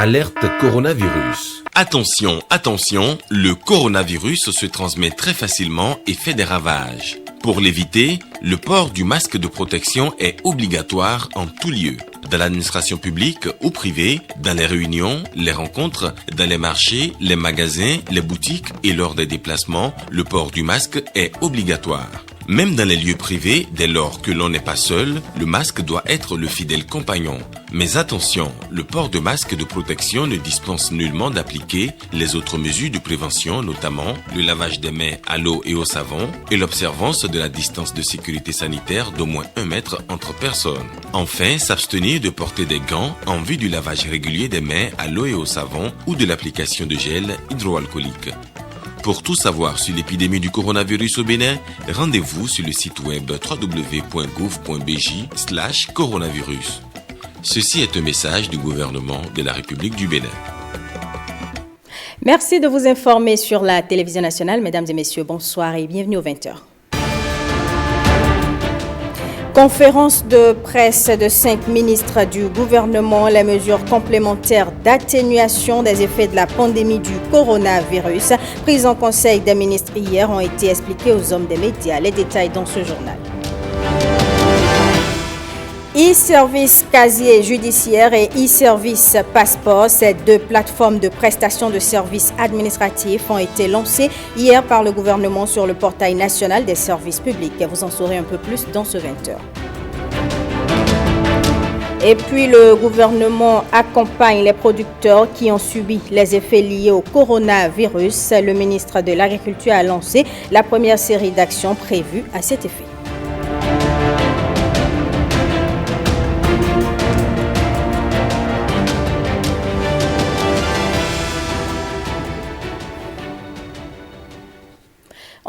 Alerte coronavirus. Attention, attention, le coronavirus se transmet très facilement et fait des ravages. Pour l'éviter, le port du masque de protection est obligatoire en tout lieu. Dans l'administration publique ou privée, dans les réunions, les rencontres, dans les marchés, les magasins, les boutiques et lors des déplacements, le port du masque est obligatoire. Même dans les lieux privés, dès lors que l'on n'est pas seul, le masque doit être le fidèle compagnon. Mais attention, le port de masque de protection ne dispense nullement d'appliquer les autres mesures de prévention, notamment le lavage des mains à l'eau et au savon et l'observance de la distance de sécurité sanitaire d'au moins 1 mètre entre personnes. Enfin, s'abstenir de porter des gants en vue du lavage régulier des mains à l'eau et au savon ou de l'application de gel hydroalcoolique. Pour tout savoir sur l'épidémie du coronavirus au Bénin, rendez-vous sur le site web www.gouv.bj/coronavirus. Ceci est un message du gouvernement de la République du Bénin. Merci de vous informer sur la télévision nationale. Mesdames et messieurs, bonsoir et bienvenue aux 20h. Conférence de presse de 5 ministres du gouvernement, les mesures complémentaires d'atténuation des effets de la pandémie du coronavirus prises en conseil des ministres hier ont été expliquées aux hommes des médias. Les détails dans ce journal. E-Service Casier Judiciaire et E-Service Passeport, ces deux plateformes de prestation de services administratifs ont été lancées hier par le gouvernement sur le portail national des services publics. Vous en saurez un peu plus dans ce 20h. Et puis le gouvernement accompagne les producteurs qui ont subi les effets liés au coronavirus. Le ministre de l'Agriculture a lancé la première série d'actions prévues à cet effet.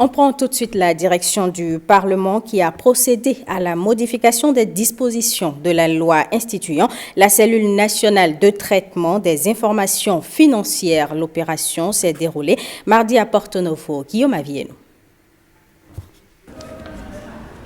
On prend tout de suite la direction du Parlement qui a procédé à la modification des dispositions de la loi instituant la cellule nationale de traitement des informations financières. L'opération s'est déroulée mardi à Porto Novo. Guillaume Avienou.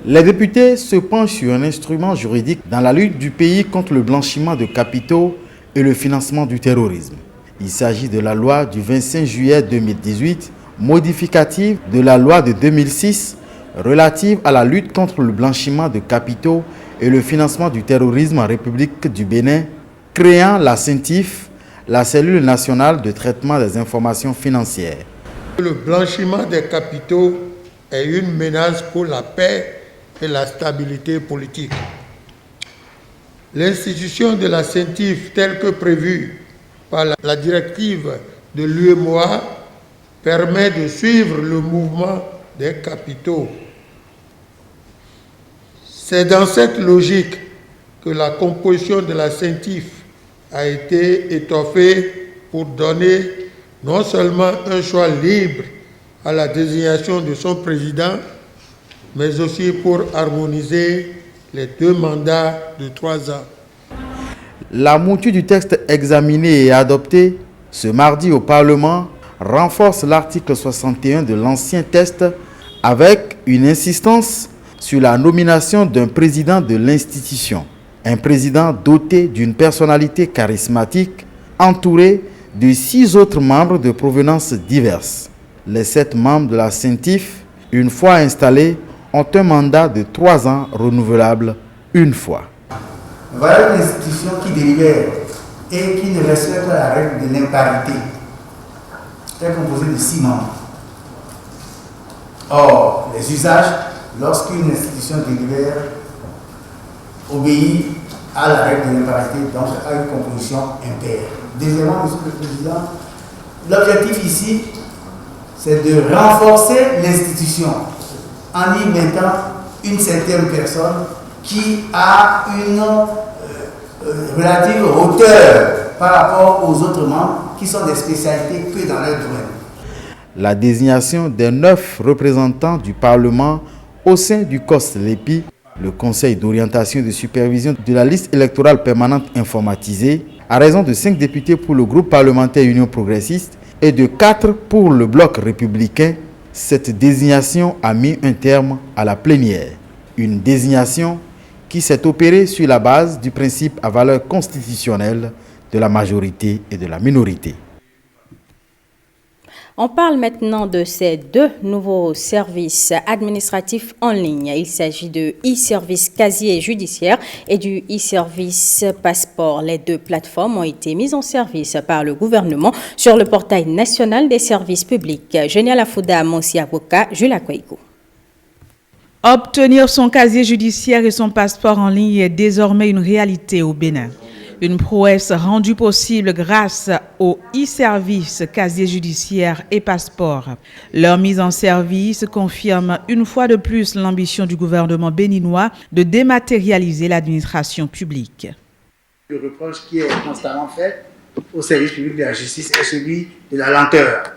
Les députés se penchent sur un instrument juridique dans la lutte du pays contre le blanchiment de capitaux et le financement du terrorisme. Il s'agit de la loi du 25 juillet 2018 modificative de la loi de 2006 relative à la lutte contre le blanchiment de capitaux et le financement du terrorisme en République du Bénin, créant la CENTIF, la cellule nationale de traitement des informations financières. Le blanchiment des capitaux est une menace pour la paix et la stabilité politique. L'institution de la CENTIF, telle que prévue par la directive de l'UEMOA, permet de suivre le mouvement des capitaux. C'est dans cette logique que la composition de la CENTIF a été étoffée pour donner non seulement un choix libre à la désignation de son président, mais aussi pour harmoniser les 2 mandats de 3 ans. La mouture du texte examiné et adopté ce mardi au Parlement renforce l'article 61 de l'ancien texte avec une insistance sur la nomination d'un président de l'institution. Un président doté d'une personnalité charismatique, entouré de 6 autres membres de provenance diverses. Les 7 membres de la CENTIF, une fois installés, ont un mandat de 3 ans renouvelable une fois. Voilà une institution qui délibère et qui ne respecte pas la règle de l'imparité. Est composé de 6 membres. Or, les usages, lorsqu'une institution délibère, obéit à la règle de l'imparité, donc à une composition impaire. Deuxièmement, Monsieur le Président, l'objectif ici, c'est de renforcer l'institution en y mettant une certaine personne qui a une relative hauteur par rapport aux autres membres qui sont des spécialités que dans leur domaine. La désignation des 9 représentants du Parlement au sein du COS-LEPI, le Conseil d'orientation et de supervision de la liste électorale permanente informatisée, à raison de 5 députés pour le groupe parlementaire Union progressiste et de 4 pour le bloc républicain, cette désignation a mis un terme à la plénière. Une désignation qui s'est opérée sur la base du principe à valeur constitutionnelle de la majorité et de la minorité. On parle maintenant de ces deux nouveaux services administratifs en ligne. Il s'agit de e-service casier judiciaire et du e-service passeport. Les deux plateformes ont été mises en service par le gouvernement sur le portail national des services publics. Génial Afouda, Monsi Avocat, Jules Akweikou. Obtenir son casier judiciaire et son passeport en ligne est désormais une réalité au Bénin. Une prouesse rendue possible grâce au e-service casier judiciaire et passeport. Leur mise en service confirme une fois de plus l'ambition du gouvernement béninois de dématérialiser l'administration publique. Le reproche qui est constamment fait au service public de la justice est celui de la lenteur.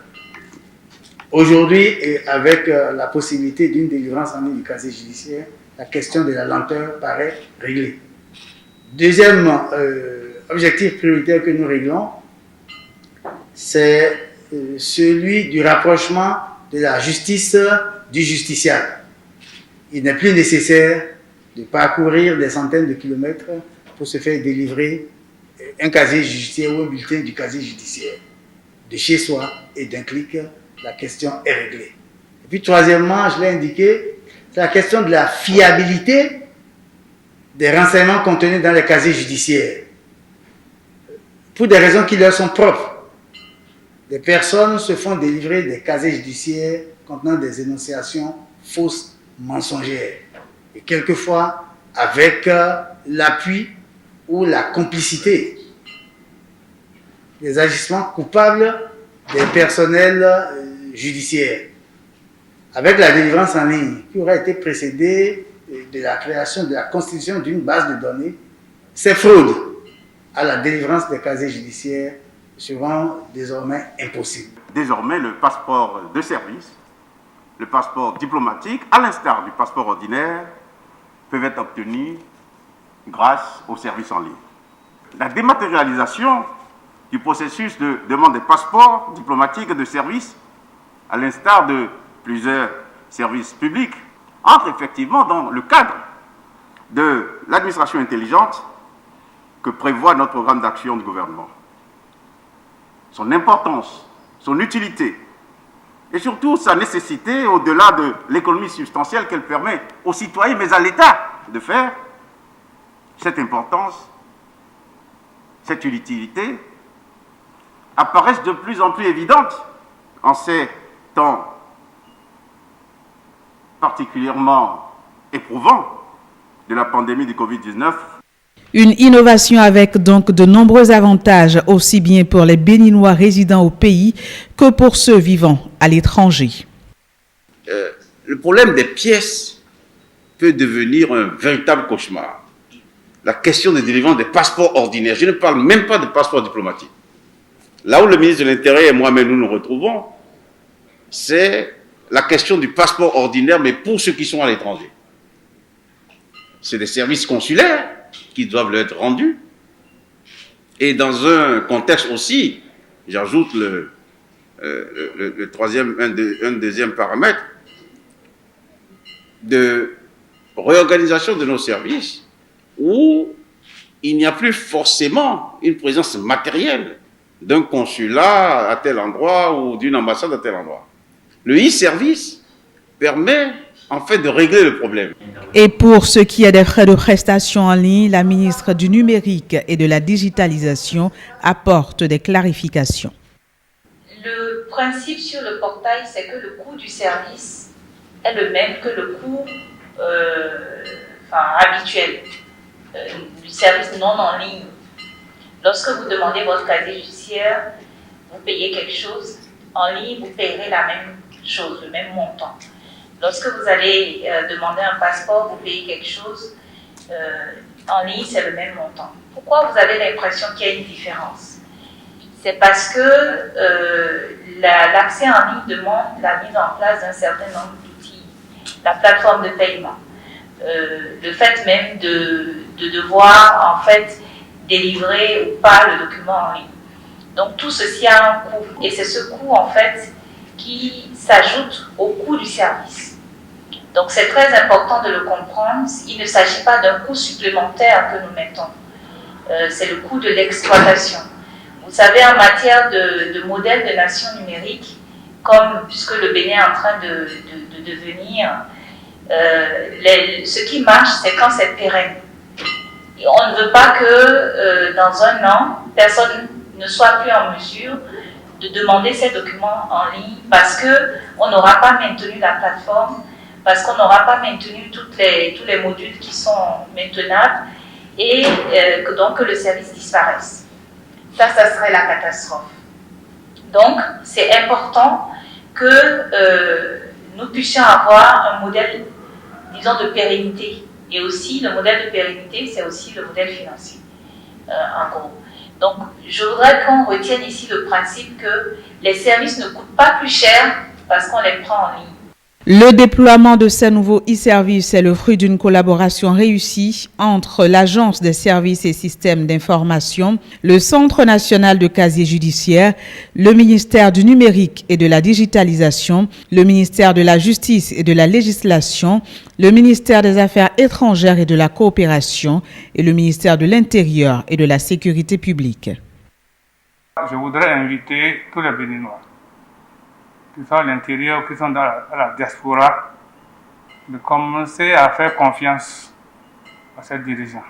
Aujourd'hui, et avec la possibilité d'une délivrance en ligne du casier judiciaire, la question de la lenteur paraît réglée. Deuxième objectif prioritaire que nous réglons, c'est celui du rapprochement de la justice du justiciable. Il n'est plus nécessaire de parcourir des centaines de kilomètres pour se faire délivrer un casier judiciaire ou un bulletin du casier judiciaire. De chez soi et d'un clic, la question est réglée. Et puis troisièmement, je l'ai indiqué, c'est la question de la fiabilité des renseignements contenus dans les casiers judiciaires. Pour des raisons qui leur sont propres, des personnes se font délivrer des casiers judiciaires contenant des énonciations fausses, mensongères. Et quelquefois, avec l'appui ou la complicité des agissements coupables des personnels judiciaires. Avec la délivrance en ligne, qui aura été précédée de la création, de la constitution d'une base de données, ces fraudes à la délivrance des casiers judiciaires seront désormais impossibles. Désormais, le passeport de service, le passeport diplomatique, à l'instar du passeport ordinaire, peuvent être obtenus grâce aux services en ligne. La dématérialisation du processus de demande des passeports diplomatiques et de services, à l'instar de plusieurs services publics, entre effectivement dans le cadre de l'administration intelligente que prévoit notre programme d'action du gouvernement. Son importance, son utilité et surtout sa nécessité, au-delà de l'économie substantielle qu'elle permet aux citoyens, mais à l'État de faire, cette importance, cette utilité apparaissent de plus en plus évidentes en ces temps particulièrement éprouvants de la pandémie du Covid-19. Une innovation avec donc de nombreux avantages, aussi bien pour les Béninois résidant au pays que pour ceux vivant à l'étranger. Le problème des pièces peut devenir un véritable cauchemar. La question de délivrance des passeports ordinaires, je ne parle même pas de passeports diplomatiques. Là où le ministre de l'Intérieur et moi-même nous retrouvons, c'est la question du passeport ordinaire, mais pour ceux qui sont à l'étranger. C'est des services consulaires qui doivent leur être rendus. Et dans un contexte aussi, j'ajoute le troisième, un deuxième paramètre, de réorganisation de nos services, où il n'y a plus forcément une présence matérielle d'un consulat à tel endroit ou d'une ambassade à tel endroit. Le e-service permet en fait de régler le problème. Et pour ce qui est des frais de prestation en ligne, la ministre du Numérique et de la Digitalisation apporte des clarifications. Le principe sur le portail, c'est que le coût du service est le même que le coût habituel du service non en ligne. Lorsque vous demandez votre casier judiciaire, vous payez quelque chose. En ligne, vous payerez la même chose, le même montant. Lorsque vous allez demander un passeport, vous payez quelque chose. En ligne, c'est le même montant. Pourquoi vous avez l'impression qu'il y a une différence? C'est parce que l'accès en ligne demande la mise en place d'un certain nombre d'outils. La plateforme de paiement. Le fait même de devoir, en fait, délivrer ou pas le document en ligne. Donc tout ceci a un coût. Et c'est ce coût, en fait, qui s'ajoute au coût du service. Donc c'est très important de le comprendre. Il ne s'agit pas d'un coût supplémentaire que nous mettons. c'est le coût de l'exploitation. Vous savez, en matière de modèle de nation numérique, puisque le Bénin est en train de devenir, ce qui marche, c'est quand c'est pérenne. Et on ne veut pas que dans un an, personne ne soit plus en mesure de demander ces documents en ligne parce qu'on n'aura pas maintenu la plateforme, parce qu'on n'aura pas maintenu tous les modules qui sont maintenables et que donc le service disparaisse. Ça serait la catastrophe. Donc, c'est important que nous puissions avoir un modèle, disons, de pérennité. Et aussi, le modèle de pérennité, c'est aussi le modèle financier, en gros. Donc, je voudrais qu'on retienne ici le principe que les services ne coûtent pas plus cher parce qu'on les prend en ligne. Le déploiement de ces nouveaux e-services est le fruit d'une collaboration réussie entre l'Agence des services et systèmes d'information, le Centre national de casier judiciaire, le ministère du numérique et de la digitalisation, le ministère de la justice et de la législation, le ministère des Affaires étrangères et de la coopération et le ministère de l'Intérieur et de la sécurité publique. Je voudrais inviter tous les Béninois qui sont à l'intérieur, qui sont dans la diaspora, de commencer à faire confiance à ces dirigeants.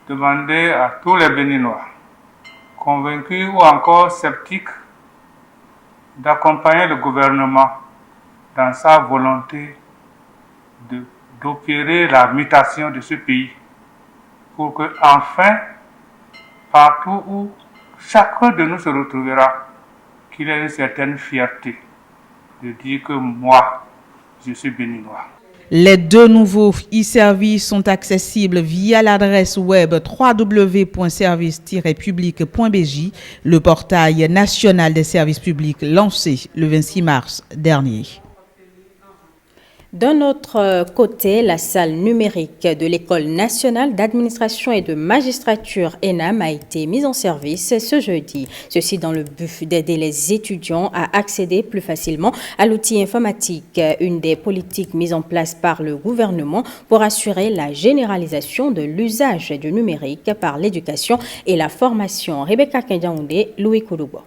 Demander à tous les Béninois, convaincus ou encore sceptiques, d'accompagner le gouvernement dans sa volonté d'opérer la mutation de ce pays pour que, enfin, partout où chacun de nous se retrouvera, qu'il ait une certaine fierté de dire que moi, je suis béninois. Les deux nouveaux e-services sont accessibles via l'adresse web www.service-public.bj, le portail national des services publics lancé le 26 mars dernier. D'un autre côté, la salle numérique de l'École nationale d'administration et de magistrature ENAM a été mise en service ce jeudi. Ceci dans le but d'aider les étudiants à accéder plus facilement à l'outil informatique, une des politiques mises en place par le gouvernement pour assurer la généralisation de l'usage du numérique par l'éducation et la formation. Rebecca Kendiaoundé, Louis Kouloubo.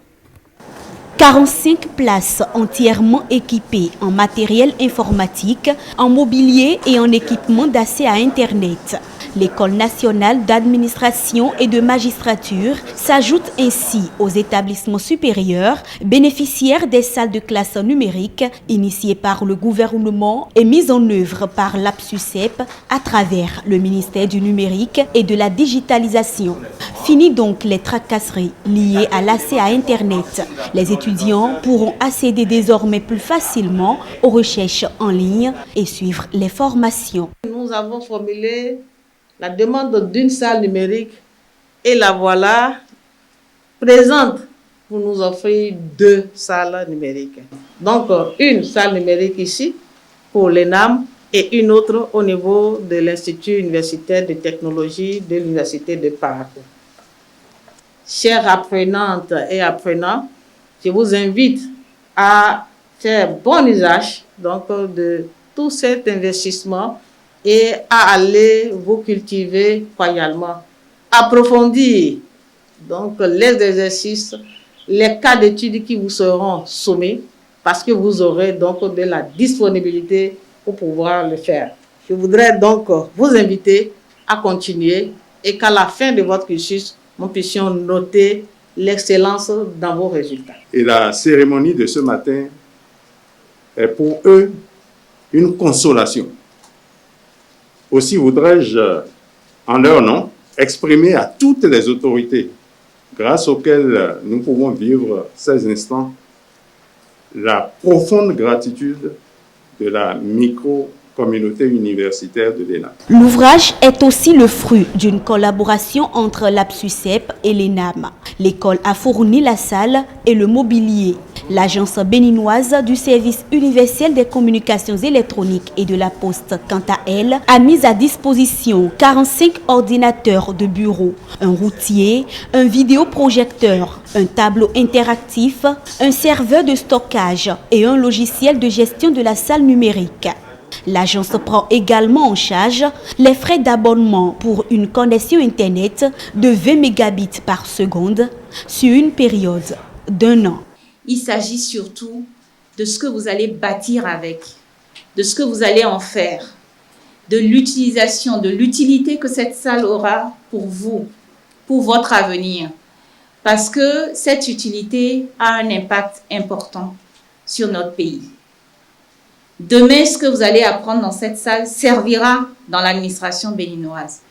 45 places entièrement équipées en matériel informatique, en mobilier et en équipement d'accès à Internet. L'École nationale d'administration et de magistrature s'ajoute ainsi aux établissements supérieurs bénéficiaires des salles de classe numériques initiées par le gouvernement et mises en œuvre par l'APSUCEP à travers le ministère du numérique et de la digitalisation. Fini donc les tracasseries liées à l'accès à Internet. Les étudiants pourront accéder désormais plus facilement aux recherches en ligne et suivre les formations. Nous avons formulé la demande d'une salle numérique et la voilà présente pour nous offrir 2 salles numériques. Donc une salle numérique ici pour l'ENAM et une autre au niveau de l'Institut universitaire de technologie de l'Université de Paris. Chères apprenantes et apprenants, je vous invite à faire bon usage donc, de tout cet investissement et à aller vous cultiver royalement. Approfondir donc, les exercices, les cas d'études qui vous seront soumis parce que vous aurez donc de la disponibilité pour pouvoir le faire. Je voudrais donc vous inviter à continuer et qu'à la fin de votre cursus, nous puissions noter l'excellence dans vos résultats. Et la cérémonie de ce matin est pour eux une consolation. Aussi voudrais-je, en leur nom, exprimer à toutes les autorités, grâce auxquelles nous pouvons vivre ces instants, la profonde gratitude de la micro-communauté universitaire de l'ENAM. L'ouvrage est aussi le fruit d'une collaboration entre l'APSUCEP et l'ENAM. L'école a fourni la salle et le mobilier. L'agence béninoise du service universel des communications électroniques et de la poste, quant à elle, a mis à disposition 45 ordinateurs de bureau, un routier, un vidéoprojecteur, un tableau interactif, un serveur de stockage et un logiciel de gestion de la salle numérique. L'agence prend également en charge les frais d'abonnement pour une connexion Internet de 20 mégabits par seconde sur une période d'1 an. Il s'agit surtout de ce que vous allez bâtir avec, de ce que vous allez en faire, de l'utilisation, de l'utilité que cette salle aura pour vous, pour votre avenir. Parce que cette utilité a un impact important sur notre pays. Demain, ce que vous allez apprendre dans cette salle servira dans l'administration béninoise.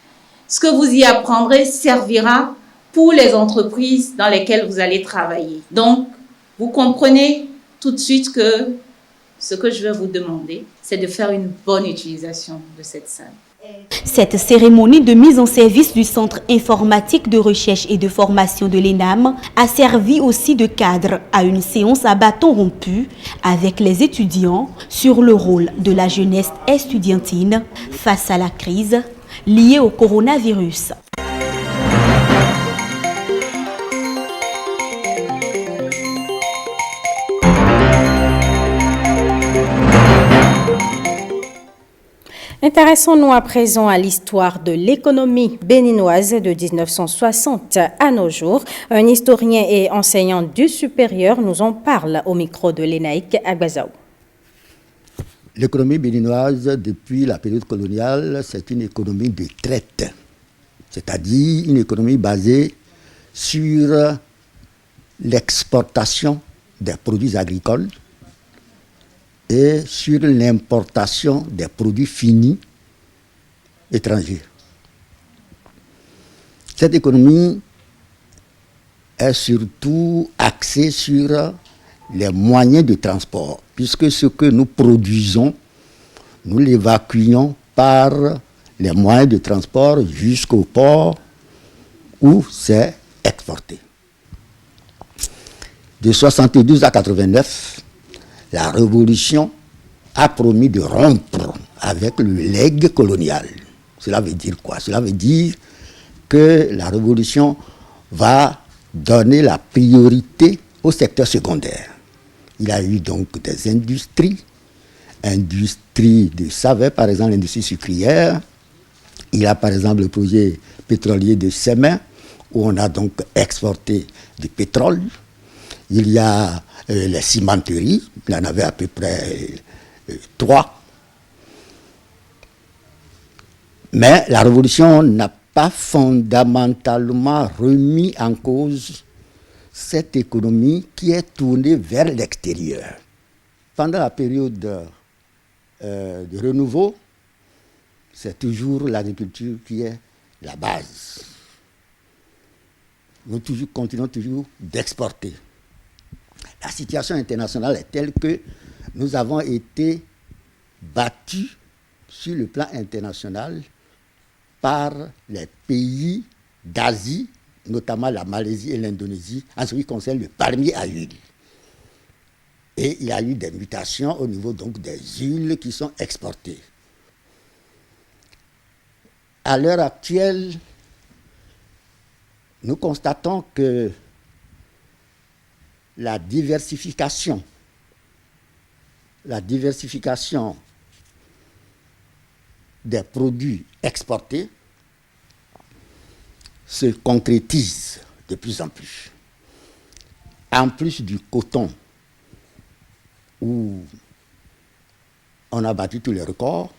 Ce que vous y apprendrez servira pour les entreprises dans lesquelles vous allez travailler. Donc, vous comprenez tout de suite que ce que je vais vous demander, c'est de faire une bonne utilisation de cette salle. Cette cérémonie de mise en service du Centre informatique de recherche et de formation de l'ENAM a servi aussi de cadre à une séance à bâton rompu avec les étudiants sur le rôle de la jeunesse estudiantine face à la crise liée au coronavirus. Intéressons-nous à présent à l'histoire de l'économie béninoise de 1960 à nos jours. Un historien et enseignant du supérieur nous en parle au micro de l'ENAIC à Gbazaou. L'économie béninoise, depuis la période coloniale, c'est une économie de traite, c'est-à-dire une économie basée sur l'exportation des produits agricoles et sur l'importation des produits finis étrangers. Cette économie est surtout axée sur les moyens de transport, puisque ce que nous produisons, nous l'évacuons par les moyens de transport jusqu'au port où c'est exporté. De 1972 à 1989, la Révolution a promis de rompre avec le legs colonial. Cela veut dire quoi? Cela veut dire que la Révolution va donner la priorité au secteur secondaire. Il y a eu donc des industries de Savait, par exemple l'industrie sucrière. Il y a par exemple le projet pétrolier de Semin, où on a donc exporté du pétrole. Il y a les cimenteries, il y en avait à peu près 3. Mais la Révolution n'a pas fondamentalement remis en cause cette économie qui est tournée vers l'extérieur. Pendant la période de renouveau, c'est toujours l'agriculture qui est la base. Nous continuons toujours d'exporter. La situation internationale est telle que nous avons été battus sur le plan international par les pays d'Asie, notamment la Malaisie et l'Indonésie, en ce qui concerne le palmier à huile. Et il y a eu des mutations au niveau donc des huiles qui sont exportées. À l'heure actuelle, nous constatons que la diversification des produits exportés se concrétise de plus en plus. En plus du coton, où on a battu tous les records,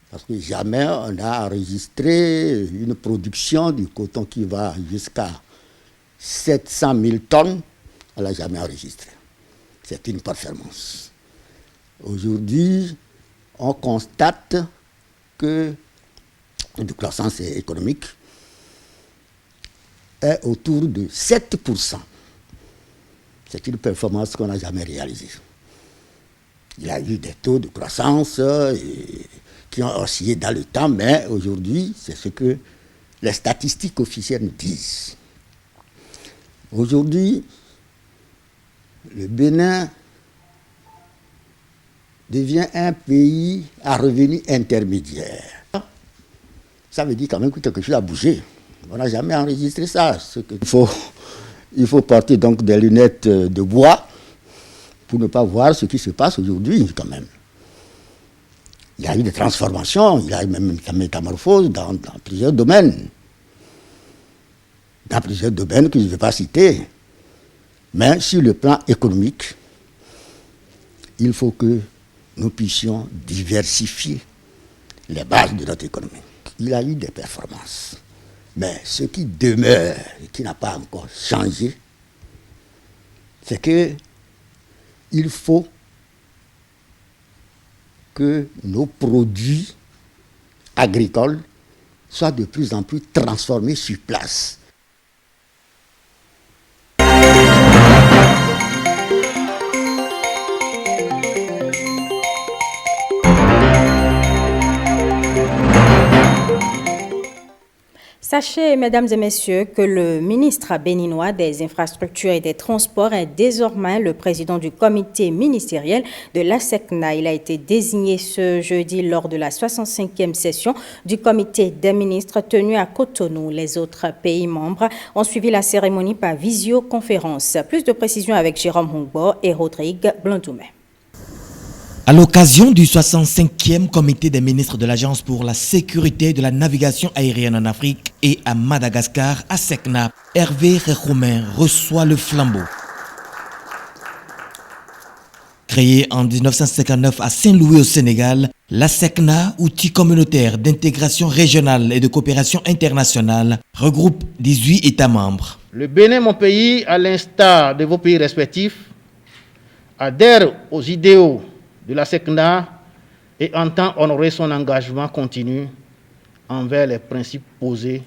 parce que jamais on a enregistré une production du coton qui va jusqu'à 700 000 tonnes, on ne l'a jamais enregistré. C'est une performance. Aujourd'hui, on constate que la croissance économique est autour de 7%. C'est une performance qu'on n'a jamais réalisée. Il y a eu des taux de croissance qui ont oscillé dans le temps, mais aujourd'hui, c'est ce que les statistiques officielles nous disent. Aujourd'hui, le Bénin devient un pays à revenus intermédiaires. Ça veut dire quand même que quelque chose a bougé. On n'a jamais enregistré ça. Il faut porter donc des lunettes de bois pour ne pas voir ce qui se passe aujourd'hui quand même. Il y a eu des transformations, il y a eu même des métamorphoses dans plusieurs domaines. Dans plusieurs domaines que je ne vais pas citer. Mais sur le plan économique, il faut que nous puissions diversifier les bases de notre économie. Il y a eu des performances. Mais ce qui demeure et qui n'a pas encore changé, c'est qu'il faut que nos produits agricoles soient de plus en plus transformés sur place. Sachez, mesdames et messieurs, que le ministre béninois des Infrastructures et des Transports est désormais le président du comité ministériel de l'ASECNA. Il a été désigné ce jeudi lors de la 65e session du comité des ministres tenu à Cotonou. Les autres pays membres ont suivi la cérémonie par visioconférence. Plus de précisions avec Jérôme Hongbo et Rodrigue Blandoumé. À l'occasion du 65e comité des ministres de l'Agence pour la sécurité de la navigation aérienne en Afrique et à Madagascar, ASECNA, Hervé Réchoumen reçoit le flambeau. Créée en 1959 à Saint-Louis au Sénégal, l'ASECNA, outil communautaire d'intégration régionale et de coopération internationale, regroupe 18 États membres. Le Bénin, mon pays, à l'instar de vos pays respectifs, adhère aux idéaux de l'ASECNA et entend honorer son engagement continu envers les principes posés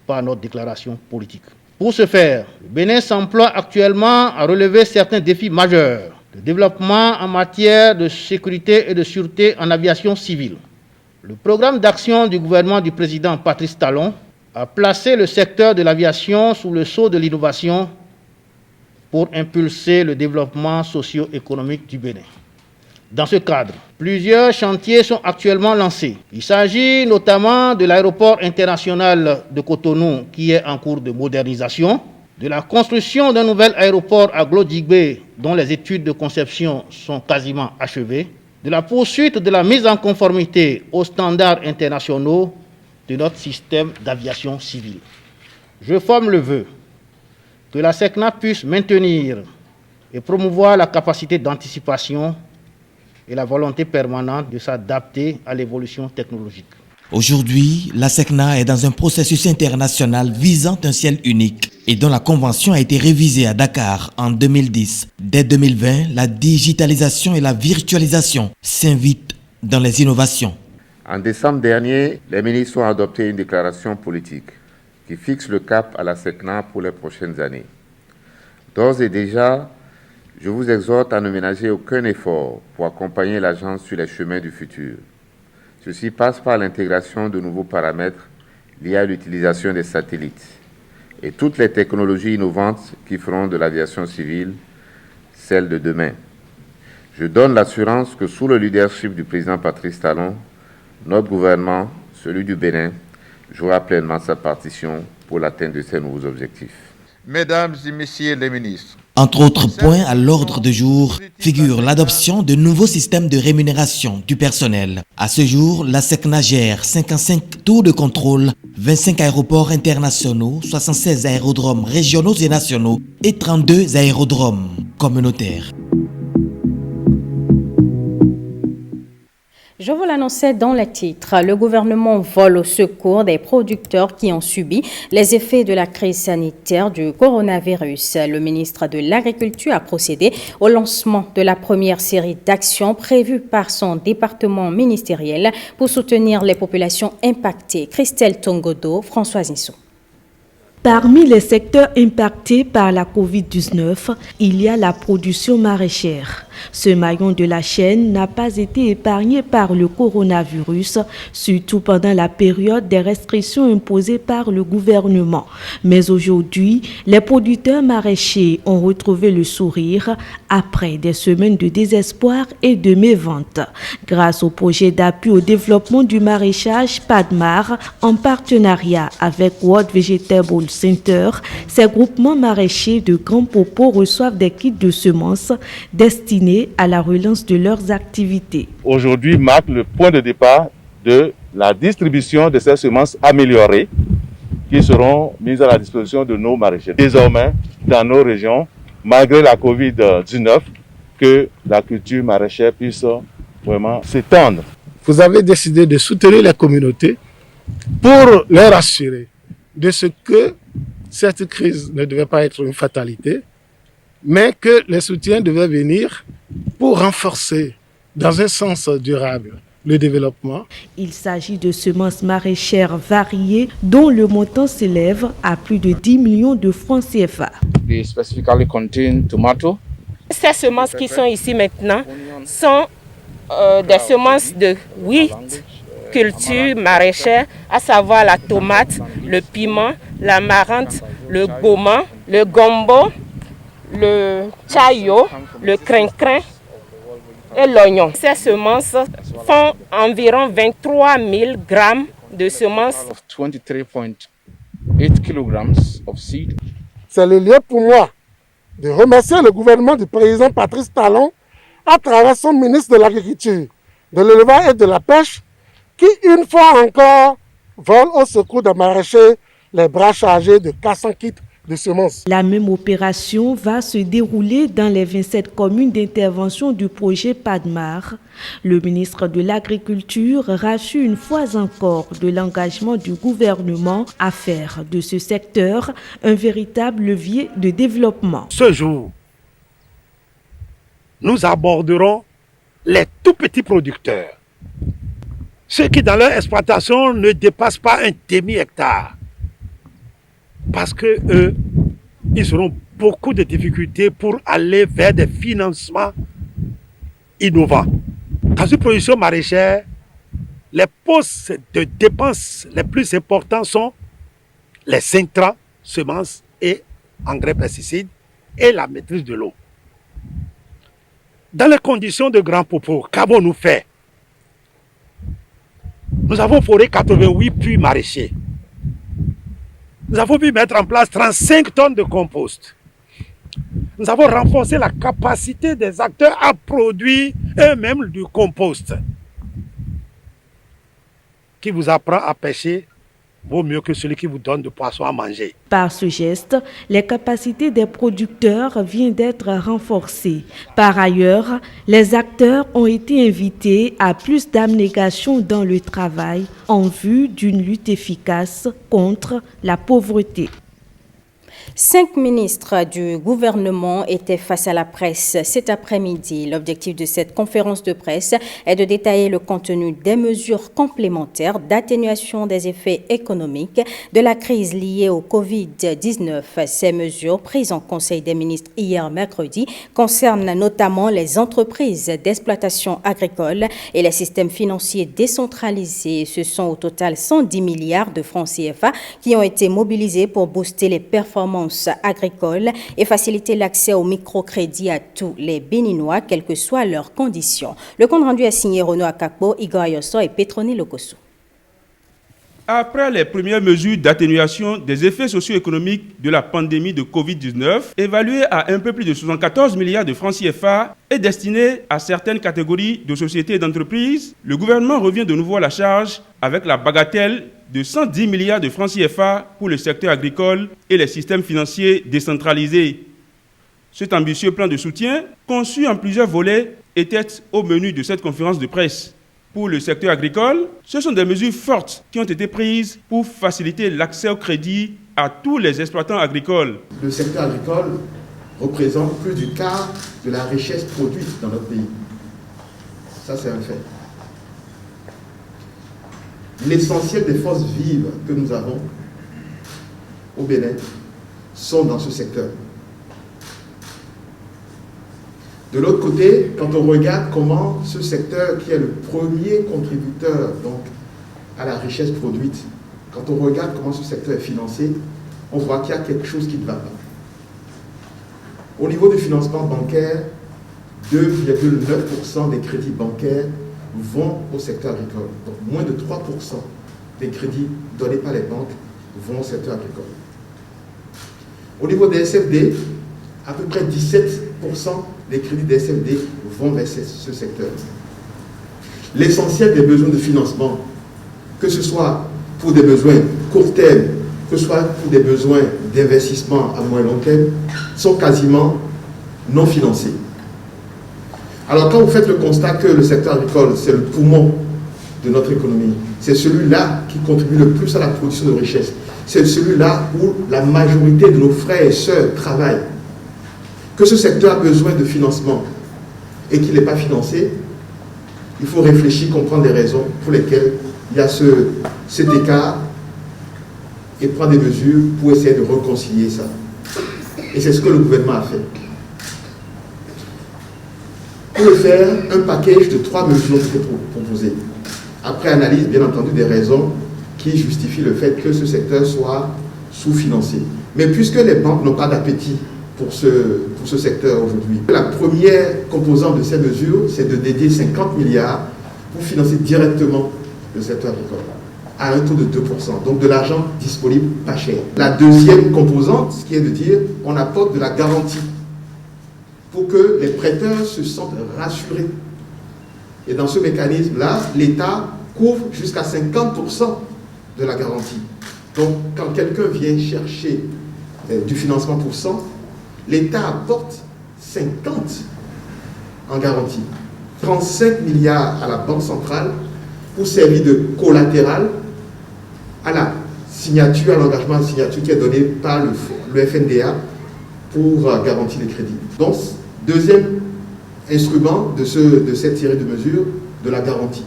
par notre déclaration politique. Pour ce faire, le Bénin s'emploie actuellement à relever certains défis majeurs de développement en matière de sécurité et de sûreté en aviation civile. Le programme d'action du gouvernement du président Patrice Talon a placé le secteur de l'aviation sous le sceau de l'innovation pour impulser le développement socio-économique du Bénin. Dans ce cadre, plusieurs chantiers sont actuellement lancés. Il s'agit notamment de l'aéroport international de Cotonou qui est en cours de modernisation, de la construction d'un nouvel aéroport à Glodjibé dont les études de conception sont quasiment achevées, de la poursuite de la mise en conformité aux standards internationaux de notre système d'aviation civile. Je forme le vœu que la SECNA puisse maintenir et promouvoir la capacité d'anticipation et la volonté permanente de s'adapter à l'évolution technologique. Aujourd'hui, l'ASECNA est dans un processus international visant un ciel unique et dont la convention a été révisée à Dakar en 2010. Dès 2020, la digitalisation et la virtualisation s'invitent dans les innovations. En décembre dernier, les ministres ont adopté une déclaration politique qui fixe le cap à l'ASECNA pour les prochaines années. D'ores et déjà, je vous exhorte à ne ménager aucun effort pour accompagner l'agence sur les chemins du futur. Ceci passe par l'intégration de nouveaux paramètres liés à l'utilisation des satellites et toutes les technologies innovantes qui feront de l'aviation civile celle de demain. Je donne l'assurance que sous le leadership du président Patrice Talon, notre gouvernement, celui du Bénin, jouera pleinement sa partition pour l'atteinte de ces nouveaux objectifs. Mesdames et messieurs les ministres, entre autres points à l'ordre du jour figure l'adoption de nouveaux systèmes de rémunération du personnel. À ce jour, l'ASECNA gère 55 tours de contrôle, 25 aéroports internationaux, 76 aérodromes régionaux et nationaux et 32 aérodromes communautaires. Je vous l'annonçais dans les titres, le gouvernement vole au secours des producteurs qui ont subi les effets de la crise sanitaire du coronavirus. Le ministre de l'Agriculture a procédé au lancement de la première série d'actions prévues par son département ministériel pour soutenir les populations impactées. Christelle Tongodo, Françoise Nisso. Parmi les secteurs impactés par la COVID-19, il y a la production maraîchère. Ce maillon de la chaîne n'a pas été épargné par le coronavirus, surtout pendant la période des restrictions imposées par le gouvernement. Mais aujourd'hui, les producteurs maraîchers ont retrouvé le sourire après des semaines de désespoir et de mévente. Grâce au projet d'appui au développement du maraîchage PADMAR, en partenariat avec World Vegetable Center, ces groupements maraîchers de Grand Popo reçoivent des kits de semences destinés destinés à la relance de leurs activités. Aujourd'hui marque le point de départ de la distribution de ces semences améliorées qui seront mises à la disposition de nos maraîchers. Désormais, dans nos régions, malgré la Covid-19, que la culture maraîchère puisse vraiment s'étendre. Vous avez décidé de soutenir les communautés pour leur assurer de ce que cette crise ne devait pas être une fatalité, mais que les soutiens devaient venir pour renforcer, dans un sens durable, le développement. Il s'agit de semences maraîchères variées dont le montant s'élève à plus de 10 millions de francs CFA. They specifically contain tomato. Ces semences qui sont ici maintenant sont des semences de 8 cultures maraîchères, à savoir la tomate, le piment, l'amarante, le goman, le gombo, le chayo, le crin-crin et l'oignon. Ces semences font environ 23 000 grammes de semences. 23.8 kg of seed. C'est le lieu pour moi de remercier le gouvernement du président Patrice Talon à travers son ministre de l'Agriculture, de l'Élevage et de la Pêche qui, une fois encore, vole au secours des maraîchers les bras chargés de 400 kits de semences. La même opération va se dérouler dans les 27 communes d'intervention du projet PADMAR. Le ministre de l'Agriculture rassure une fois encore de l'engagement du gouvernement à faire de ce secteur un véritable levier de développement. Ce jour, nous aborderons les tout petits producteurs, ceux qui dans leur exploitation ne dépassent pas un demi-hectare. Parce que eux, ils auront beaucoup de difficultés pour aller vers des financements innovants. Dans une production maraîchère, les postes de dépenses les plus importants sont les intrants, semences et engrais pesticides et la maîtrise de l'eau. Dans les conditions de grands propos, qu'avons-nous fait? Nous avons foré 88 puits maraîchers. Nous avons pu mettre en place 35 tonnes de compost. Nous avons renforcé la capacité des acteurs à produire eux-mêmes du compost. Qui vous apprend à pêcher vaut mieux que celui qui vous donne de poisson à manger. Par ce geste, les capacités des producteurs viennent d'être renforcées. Par ailleurs, les acteurs ont été invités à plus d'abnégation dans le travail en vue d'une lutte efficace contre la pauvreté. 5 ministres du gouvernement étaient face à la presse cet après-midi. L'objectif de cette conférence de presse est de détailler le contenu des mesures complémentaires d'atténuation des effets économiques de la crise liée au Covid-19. Ces mesures prises en Conseil des ministres hier mercredi concernent notamment les entreprises d'exploitation agricole et les systèmes financiers décentralisés. Ce sont au total 110 milliards de francs CFA qui ont été mobilisés pour booster les performances agricoles et faciliter l'accès au microcrédit à tous les Béninois, quelles que soient leurs conditions. Le compte rendu est signé Renaud Akakpo, Igor Ayosso et Petroni Lokosso. Après les premières mesures d'atténuation des effets socio-économiques de la pandémie de Covid-19, évaluées à un peu plus de 74 milliards de francs CFA et destinées à certaines catégories de sociétés et d'entreprises, le gouvernement revient de nouveau à la charge avec la bagatelle de 110 milliards de francs CFA pour le secteur agricole et les systèmes financiers décentralisés. Cet ambitieux plan de soutien, conçu en plusieurs volets, était au menu de cette conférence de presse. Pour le secteur agricole, ce sont des mesures fortes qui ont été prises pour faciliter l'accès au crédit à tous les exploitants agricoles. Le secteur agricole représente plus du quart de la richesse produite dans notre pays. Ça, c'est un fait. L'essentiel des forces vives que nous avons au Bénin sont dans ce secteur. De l'autre côté, quand on regarde comment ce secteur, qui est le premier contributeur donc, à la richesse produite, quand on regarde comment ce secteur est financé, on voit qu'il y a quelque chose qui ne va pas. Au niveau du financement bancaire, 2,9% des crédits bancaires vont au secteur agricole. Donc moins de 3% des crédits donnés par les banques vont au secteur agricole. Au niveau des SFD, à peu près 17% des crédits des SFD vont vers ce secteur. L'essentiel des besoins de financement, que ce soit pour des besoins court terme, que ce soit pour des besoins d'investissement à moyen long terme, sont quasiment non financés. Alors quand vous faites le constat que le secteur agricole, c'est le poumon de notre économie, c'est celui-là qui contribue le plus à la production de richesses, c'est celui-là où la majorité de nos frères et sœurs travaillent, que ce secteur a besoin de financement et qu'il n'est pas financé, il faut réfléchir, comprendre les raisons pour lesquelles il y a cet écart et prendre des mesures pour essayer de réconcilier ça. Et c'est ce que le gouvernement a fait. Pour le faire, un package de 3 mesures qui est proposé. Après analyse, bien entendu, des raisons qui justifient le fait que ce secteur soit sous-financé. Mais puisque les banques n'ont pas d'appétit pour ce secteur aujourd'hui, la première composante de ces mesures, c'est de dédier 50 milliards pour financer directement le secteur agricole à un taux de 2%, donc de l'argent disponible pas cher. La deuxième composante, ce qui est de dire, on apporte de la garantie pour que les prêteurs se sentent rassurés. Et dans ce mécanisme-là, l'État couvre jusqu'à 50% de la garantie. Donc, quand quelqu'un vient chercher du financement pour 100, l'État apporte 50 en garantie. 35 milliards à la Banque centrale pour servir de collatéral à la signature, à l'engagement de signature qui est donné par le FNDA pour garantir les crédits. Donc, deuxième instrument de cette série de mesures, de la garantie.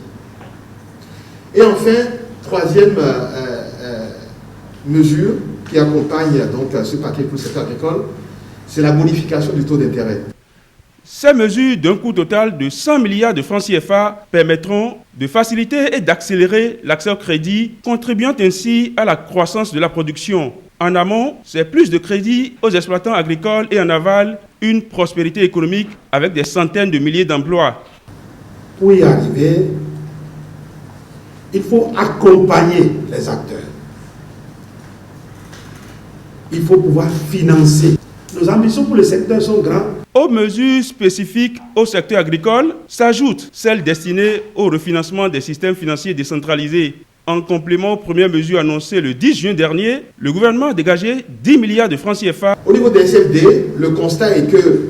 Et enfin, troisième mesure qui accompagne donc ce paquet pour le secteur agricole, c'est la bonification du taux d'intérêt. Ces mesures d'un coût total de 100 milliards de francs CFA permettront de faciliter et d'accélérer l'accès au crédit, contribuant ainsi à la croissance de la production. En amont, c'est plus de crédits aux exploitants agricoles et en aval, une prospérité économique avec des centaines de milliers d'emplois. Pour y arriver, il faut accompagner les acteurs. Il faut pouvoir financer. Nos ambitions pour le secteur sont grandes. Aux mesures spécifiques au secteur agricole s'ajoutent celles destinées au refinancement des systèmes financiers décentralisés. En complément aux premières mesures annoncées le 10 juin dernier, le gouvernement a dégagé 10 milliards de francs CFA. Au niveau des SFD, le constat est que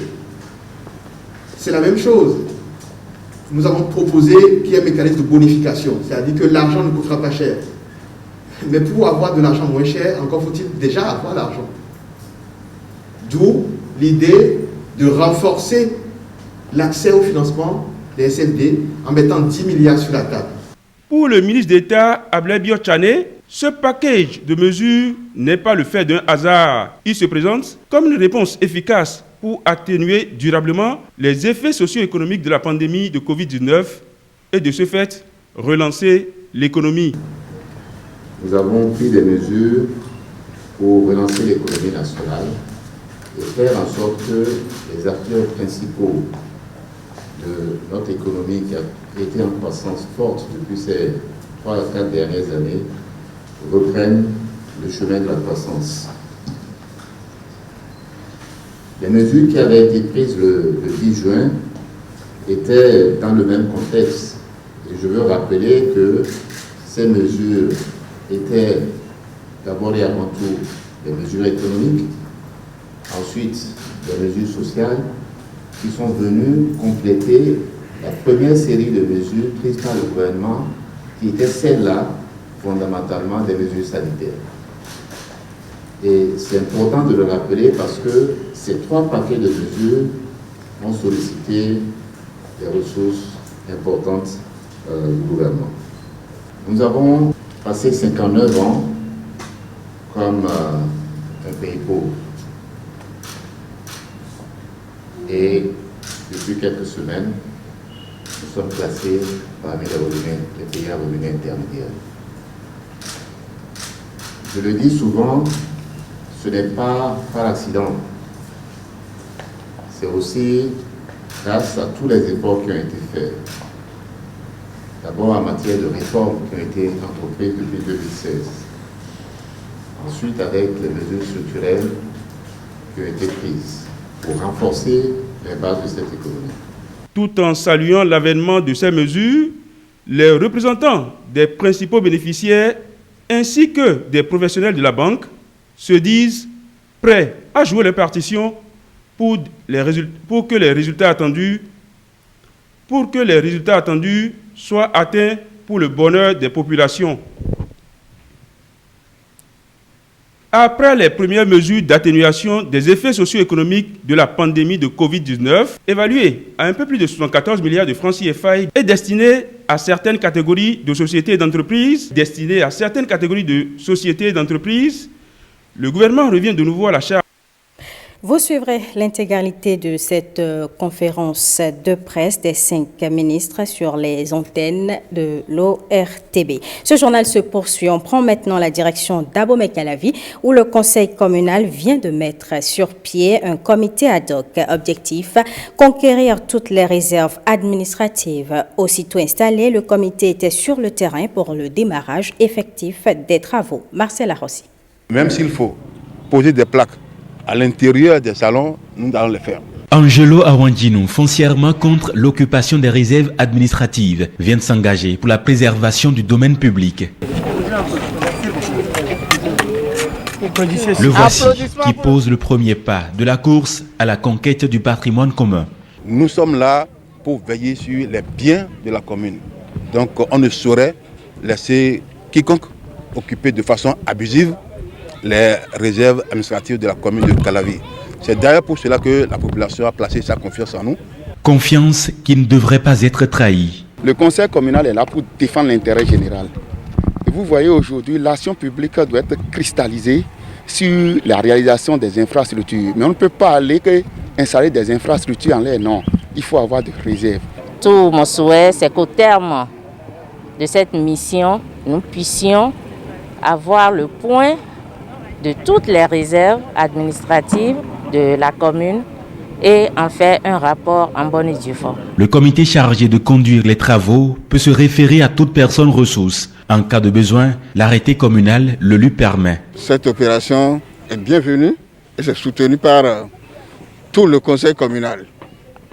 c'est la même chose. Nous avons proposé qu'il y ait un mécanisme de bonification, c'est-à-dire que l'argent ne coûtera pas cher. Mais pour avoir de l'argent moins cher, encore faut-il déjà avoir l'argent. D'où l'idée de renforcer l'accès au financement des SFD en mettant 10 milliards sur la table. Pour le ministre d'État Ablai Biotchané, ce package de mesures n'est pas le fait d'un hasard. Il se présente comme une réponse efficace pour atténuer durablement les effets socio-économiques de la pandémie de Covid-19 et de ce fait relancer l'économie. Nous avons pris des mesures pour relancer l'économie nationale et faire en sorte que les acteurs principaux de notre économie qui a été en croissance forte depuis ces 3 à 4 dernières années reprennent le chemin de la croissance. Les mesures qui avaient été prises le 10 juin étaient dans le même contexte. Et je veux rappeler que ces mesures étaient d'abord et avant tout des mesures économiques, ensuite des mesures sociales qui sont venues compléter la première série de mesures prises par le gouvernement qui étaient celles-là fondamentalement des mesures sanitaires. Et c'est important de le rappeler parce que ces 3 paquets de mesures ont sollicité des ressources importantes du gouvernement. Nous avons passé 59 ans comme un pays pauvre. Et depuis quelques semaines, nous sommes classés parmi les pays à revenus intermédiaires. Je le dis souvent, ce n'est pas par accident. C'est aussi grâce à tous les efforts qui ont été faits. D'abord en matière de réformes qui ont été entreprises depuis 2016. Ensuite avec les mesures structurelles qui ont été prises pour renforcer les bases de cette économie. Tout en saluant l'avènement de ces mesures, les représentants des principaux bénéficiaires ainsi que des professionnels de la banque se disent prêts à jouer les partitions pour que les résultats attendus soient atteints pour le bonheur des populations. Après les premières mesures d'atténuation des effets socio-économiques de la pandémie de Covid-19, évaluées à un peu plus de 74 milliards de francs CFA et destinées à certaines catégories de sociétés et d'entreprises, le gouvernement revient de nouveau à la charge. Vous suivrez l'intégralité de cette conférence de presse des 5 ministres sur les antennes de l'ORTB. Ce journal se poursuit. On prend maintenant la direction d'Abomey-Calavi où le conseil communal vient de mettre sur pied un comité ad hoc. Objectif, conquérir toutes les réserves administratives. Aussitôt installé, le comité était sur le terrain pour le démarrage effectif des travaux. Marcel Arrossi. Même s'il faut poser des plaques à l'intérieur des salons, nous allons le faire. Angelo Awandjinou, foncièrement contre l'occupation des réserves administratives, vient de s'engager pour la préservation du domaine public. Le voici qui pose le premier pas de la course à la conquête du patrimoine commun. Nous sommes là pour veiller sur les biens de la commune. Donc on ne saurait laisser quiconque occuper de façon abusive les réserves administratives de la commune de Calavi. C'est d'ailleurs pour cela que la population a placé sa confiance en nous. Confiance qui ne devrait pas être trahie. Le conseil communal est là pour défendre l'intérêt général. Et vous voyez aujourd'hui, l'action publique doit être cristallisée sur la réalisation des infrastructures. Mais on ne peut pas aller installer des infrastructures en l'air, non. Il faut avoir des réserves. Tout mon souhait, c'est qu'au terme de cette mission, nous puissions avoir le point de toutes les réserves administratives de la commune et en faire un rapport en bonne et due forme. Le comité chargé de conduire les travaux peut se référer à toute personne ressource. En cas de besoin, l'arrêté communal le lui permet. Cette opération est bienvenue et c'est soutenu par tout le conseil communal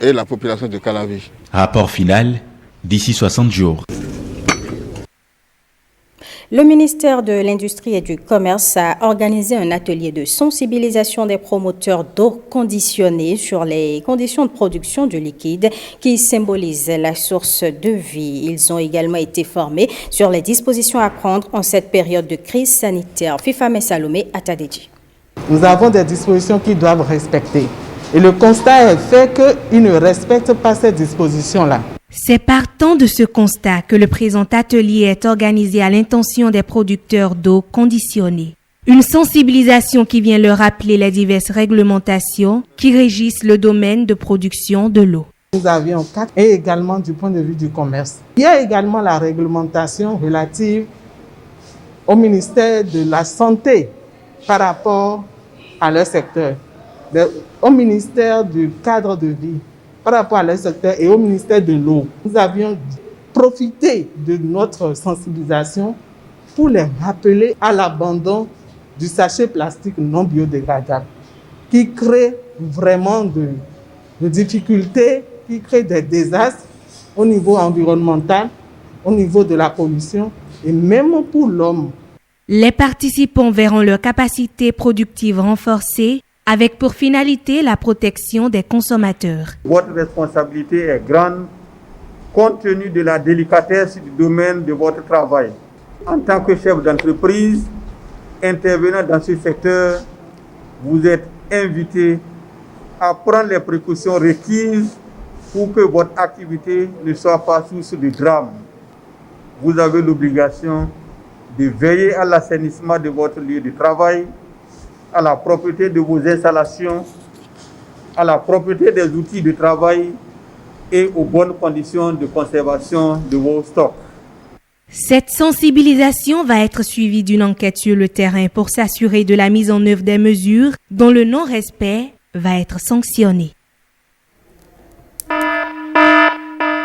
et la population de Calavi. Rapport final d'ici 60 jours. Le ministère de l'Industrie et du Commerce a organisé un atelier de sensibilisation des promoteurs d'eau conditionnée sur les conditions de production du liquide qui symbolise la source de vie. Ils ont également été formés sur les dispositions à prendre en cette période de crise sanitaire. Fifame Salomé, Atadedji. Nous avons des dispositions qu'ils doivent respecter. Et le constat est fait qu'ils ne respectent pas ces dispositions-là. C'est partant de ce constat que le présent atelier est organisé à l'intention des producteurs d'eau conditionnée. Une sensibilisation qui vient leur rappeler les diverses réglementations qui régissent le domaine de production de l'eau. Nous avions 4 et également du point de vue du commerce. Il y a également la réglementation relative au ministère de la Santé par rapport à leur secteur, au ministère du cadre de vie par rapport à leur secteur et au ministère de l'eau. Nous avions profité de notre sensibilisation pour les rappeler à l'abandon du sachet plastique non biodégradable qui crée vraiment de difficultés, qui crée des désastres au niveau environnemental, au niveau de la pollution et même pour l'homme. Les participants verront leur capacité productive renforcée avec pour finalité la protection des consommateurs. Votre responsabilité est grande compte tenu de la délicatesse du domaine de votre travail. En tant que chef d'entreprise intervenant dans ce secteur, vous êtes invité à prendre les précautions requises pour que votre activité ne soit pas source de drame. Vous avez l'obligation de veiller à l'assainissement de votre lieu de travail, à la propreté de vos installations, à la propreté des outils de travail et aux bonnes conditions de conservation de vos stocks. Cette sensibilisation va être suivie d'une enquête sur le terrain pour s'assurer de la mise en œuvre des mesures dont le non-respect va être sanctionné.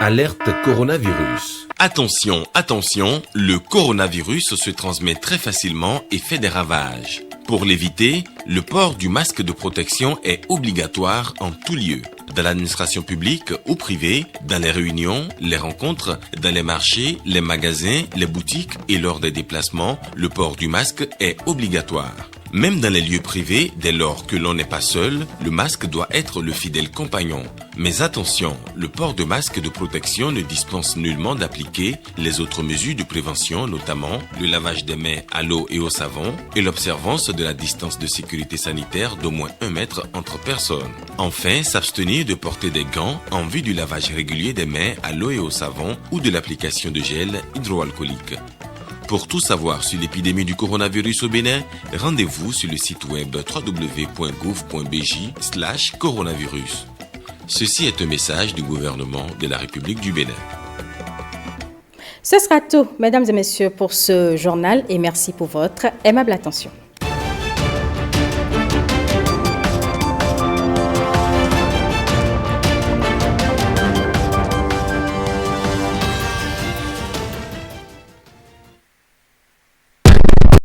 Alerte coronavirus. Attention, attention, le coronavirus se transmet très facilement et fait des ravages. Pour l'éviter, le port du masque de protection est obligatoire en tout lieu. dans l'administration publique ou privée, dans les réunions, les rencontres, dans les marchés, les magasins, les boutiques et lors des déplacements, le port du masque est obligatoire. Même dans les lieux privés, dès lors que l'on n'est pas seul, le masque doit être le fidèle compagnon. Mais attention, le port de masque de protection ne dispense nullement d'appliquer les autres mesures de prévention, notamment le lavage des mains à l'eau et au savon et l'observance de la distance de sécurité sanitaire d'au moins 1 mètre entre personnes. Enfin, s'abstenir de porter des gants en vue du lavage régulier des mains à l'eau et au savon ou de l'application de gel hydroalcoolique. Pour tout savoir sur l'épidémie du coronavirus au Bénin, rendez-vous sur le site web www.gouv.bj/coronavirus. Ceci est un message du gouvernement de la République du Bénin. Ce sera tout, mesdames et messieurs, pour ce journal et merci pour votre aimable attention.